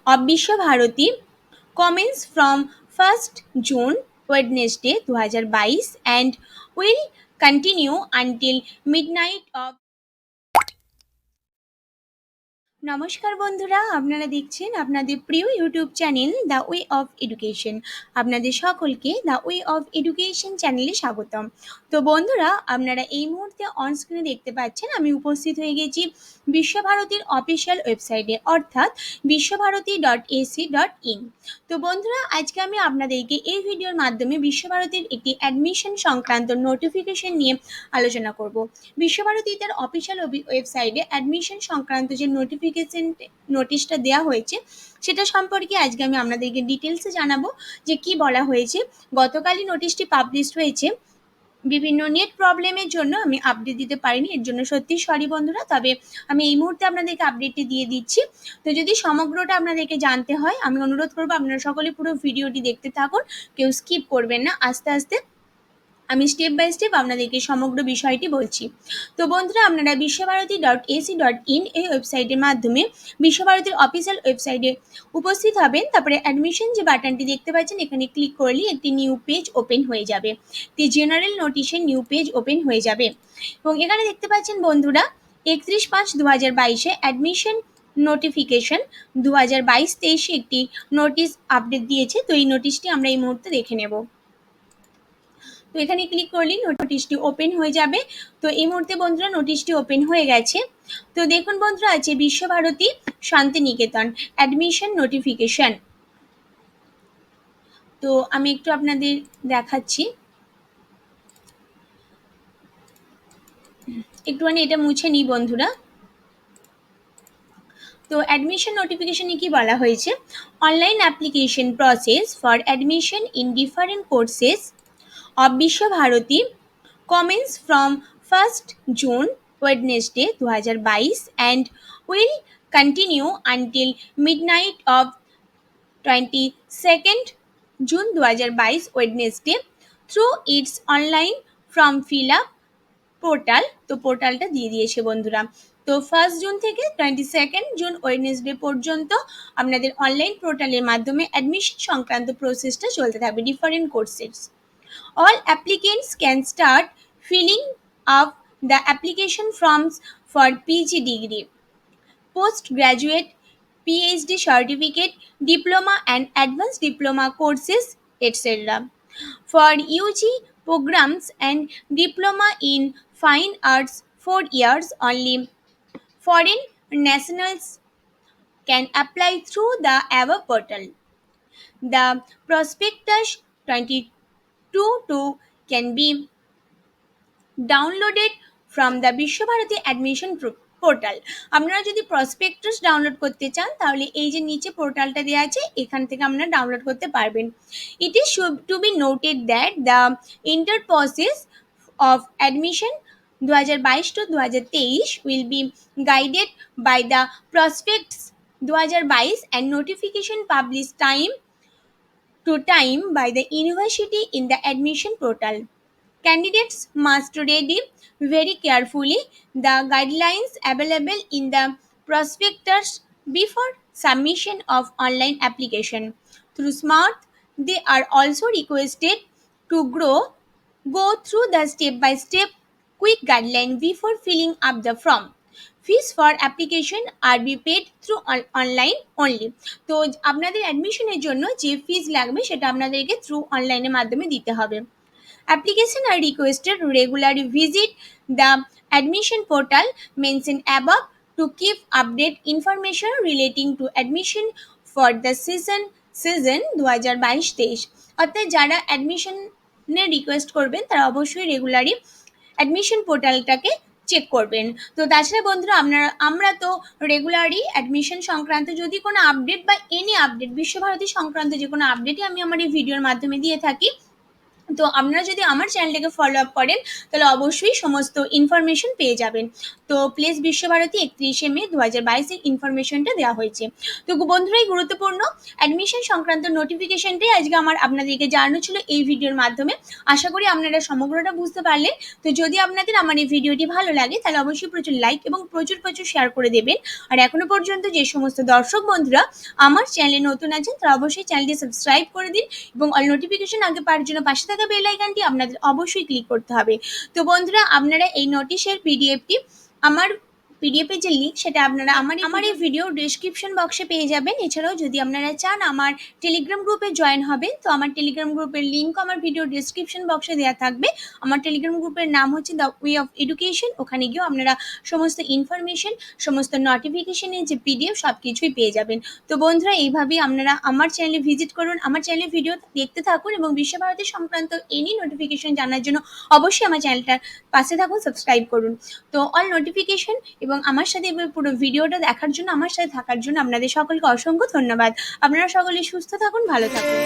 of Visva Bharati commence from 1st June Wednesday 2022 and will continue until midnight of নমস্কার বন্ধুরা, আপনারা দেখছেন আপনাদের প্রিয় YouTube channel the way of education. আপনাদের সকলকে দ্য ওয়ে অফ এডুকেশন চ্যানেলে স্বাগতম। তো বন্ধুরা, আপনারা এই মুহূর্তে অন স্ক্রিনে দেখতে পাচ্ছেন আমি উপস্থিত হয়ে গেছি বিশ্বভারতীর অফিসিয়াল ওয়েবসাইটে, অর্থাৎ visvabharati.ac.in। তো বন্ধুরা, আজকে আমি আপনাদেরকে এই ভিডিওর মাধ্যমে বিশ্বভারতীর একটি অ্যাডমিশন সংক্রান্ত নোটিফিকেশন নিয়ে আলোচনা করব। বিশ্বভারতী তার অফিসিয়াল ওয়েবসাইটে অ্যাডমিশন সংক্রান্ত যে নোটিশটা দেওয়া হয়েছে সেটা সম্পর্কে আজকে আমি আপনাদেরকে ডিটেলসে জানাবো যে কি বলা হয়েছে। গতকালই নোটিশটি পাবলিশ হয়েছে, বিভিন্ন নেট প্রবলেমের জন্য আমি আপডেট দিতে পারিনি, এর জন্য সত্যি সরি বন্ধুরা। তবে আমি এই মুহূর্তে আপনাদেরকে আপডেটটি দিয়ে দিচ্ছি। তো যদি সমগ্রটা আপনাদেরকে জানতে হয়, আমি অনুরোধ করবো আপনারা সকলে পুরো ভিডিওটি দেখতে থাকুন, কেউ স্কিপ করবেন না। আস্তে আস্তে আমি স্টেপ বাই স্টেপ আপনাদেরকে সমগ্র বিষয়টি বলছি। তো বন্ধুরা, আপনারা visvabharati.ac.in এই ওয়েবসাইটের মাধ্যমে বিশ্বভারতীর অফিসিয়াল ওয়েবসাইটে উপস্থিত হবেন। তারপরে অ্যাডমিশন যে বাটনটি দেখতে পাচ্ছেন, এখানে ক্লিক করলে একটি নিউ পেজ ওপেন হয়ে যাবে, একটি জেনারেল নোটিশের নিউ পেজ ওপেন হয়ে যাবে। এবং এখানে দেখতে পাচ্ছেন বন্ধুরা 31/5/2022 অ্যাডমিশন নোটিফিকেশন 2022-23 একটি নোটিশ আপডেট দিয়েছে। তো এই নোটিশটি আমরা এই মুহূর্তে দেখে নেব। তো এখানে ক্লিক করলেই নোটিশটি ওপেন হয়ে যাবে। তো এই মুহূর্তে বন্ধুরা নোটিশটি ওপেন হয়ে গেছে। তো দেখুন বন্ধুরা, আছে বিশ্বভারতী শান্তিনিকেতন অ্যাডমিশন নোটিফিকেশন। তো আমি একটু আপনাদের দেখাচ্ছি, একটুখানি এটা মুছে নিই বন্ধুরা। তো অ্যাডমিশন নোটিফিকেশনে কি বলা হয়েছে, online application process for admission in different courses of Visva Bharati commence from 1st June Wednesday 2022 and will continue until midnight of 22nd June 2022 Wednesday through its online form fill up portal. তো পোর্টালটা দিয়ে দিয়েছে বন্ধুরা। তো 1st June থেকে 22nd June Wednesday পর্যন্ত আপনাদের online পোর্টালের মাধ্যমে অ্যাডমিশন সংক্রান্ত প্রসেসটা চলতে থাকবে different courses. All applicants can start filling up the application forms for PG degree, postgraduate, PhD certificate, diploma and advanced diploma courses, etc. For UG programs and diploma in fine arts 4 years only, foreign nationals can apply through the above portal. The prospectus 22 can be downloaded from the Visva-Bharati admission portal. আপনারা যদি prospectus download করতে চান তাহলে এই যে নিচে পোর্টালটা দেওয়া আছে, এখান থেকে আপনারা ডাউনলোড করতে পারবেন। It is to be noted that the entire process of admission 2022-2023 will be guided by the prospectus 2022 and notification published time to time by the university in the admission portal. Candidates must read very carefully the guidelines available in the prospectus before submission of online application. Through SMART, they are also requested to go through the step-by-step quick guideline before filling up the form. Fees for application are be paid through online only. তো আপনাদের অ্যাডমিশনের জন্য যে ফিজ লাগবে সেটা আপনাদেরকে through অনলাইনের মাধ্যমে দিতে হবে। Application are requested to regularly visit the admission portal mentioned above to keep update information relating to admission for the season 2022-23। অর্থাৎ যারা অ্যাডমিশনের রিকোয়েস্ট করবেন তারা অবশ্যই রেগুলারলি অ্যাডমিশন পোর্টালটাকে চেক করবেন। তো তাছাড়া বন্ধুরা, আমরা তো রেগুলারলি অ্যাডমিশন সংক্রান্ত যদি কোনো আপডেট বা এনি আপডেট বিশ্বভারতী সংক্রান্ত যে কোনো আপডেটই আমি আমার এই ভিডিওর মাধ্যমে দিয়ে থাকি। তো আপনারা যদি আমার চ্যানেলটাকে ফলো আপ করেন তাহলে অবশ্যই সমস্ত ইনফরমেশন পেয়ে যাবেন। তো প্লেস বিশ্বভারতী 31শে মে 2022 ইনফরমেশনটা দেওয়া হয়েছে। তো বন্ধুরা, এই গুরুত্বপূর্ণ অ্যাডমিশন সংক্রান্ত নোটিফিকেশনটাই আজকে আমার আপনাদেরকে জানানো ছিল এই ভিডিওর মাধ্যমে। আশা করি আপনারা সমগ্রটা বুঝতে পারলেন। তো যদি আপনাদের আমার এই ভিডিওটি ভালো লাগে তাহলে অবশ্যই প্রচুর লাইক এবং প্রচুর শেয়ার করে দেবেন। আর এখনো পর্যন্ত যে সমস্ত দর্শক বন্ধুরা আমার চ্যানেলে নতুন আছেন তারা অবশ্যই চ্যানেলটি সাবস্ক্রাইব করে দিন এবং অল নোটিফিকেশন আগে পাওয়ার জন্য পাশে থাকা বেল আইকনটি আপনাদের অবশ্যই ক্লিক করতে হবে। তো বন্ধুরা, আপনারা এই নোটিশের পিডিএফটি আমার পিডিএফের যে লিঙ্ক সেটা আপনারা আমার এই ভিডিও ডেসক্রিপশন বক্সে পেয়ে যাবেন। এছাড়াও যদি আপনারা চান আমার টেলিগ্রাম গ্রুপে জয়েন হবেন, তো আমার টেলিগ্রাম গ্রুপের লিঙ্ক আমার ভিডিও ডেসক্রিপশন বক্সে দেওয়া থাকবে। আমার টেলিগ্রাম গ্রুপের নাম হচ্ছে দ্য ওয়ে অফ এডুকেশন। ওখানে গিয়েও আপনারা সমস্ত ইনফরমেশন, সমস্ত নোটিফিকেশনের যে পিডিএফ সব কিছুই পেয়ে যাবেন। তো বন্ধুরা, এইভাবেই আপনারা আমার চ্যানেলে ভিজিট করুন, আমার চ্যানেলে ভিডিও দেখতে থাকুন এবং বিশ্বভারতী সংক্রান্ত এনি নোটিফিকেশন জানার জন্য অবশ্যই আমার চ্যানেলটার পাশে থাকুন, সাবস্ক্রাইব করুন। তো অল নোটিফিকেশন এবং আমার সাথে এবার পুরো ভিডিওটা দেখার জন্য, আমার সাথে থাকার জন্য আপনাদের সকলকে অসংখ্য ধন্যবাদ। আপনারা সকলে সুস্থ থাকুন, ভালো থাকুন।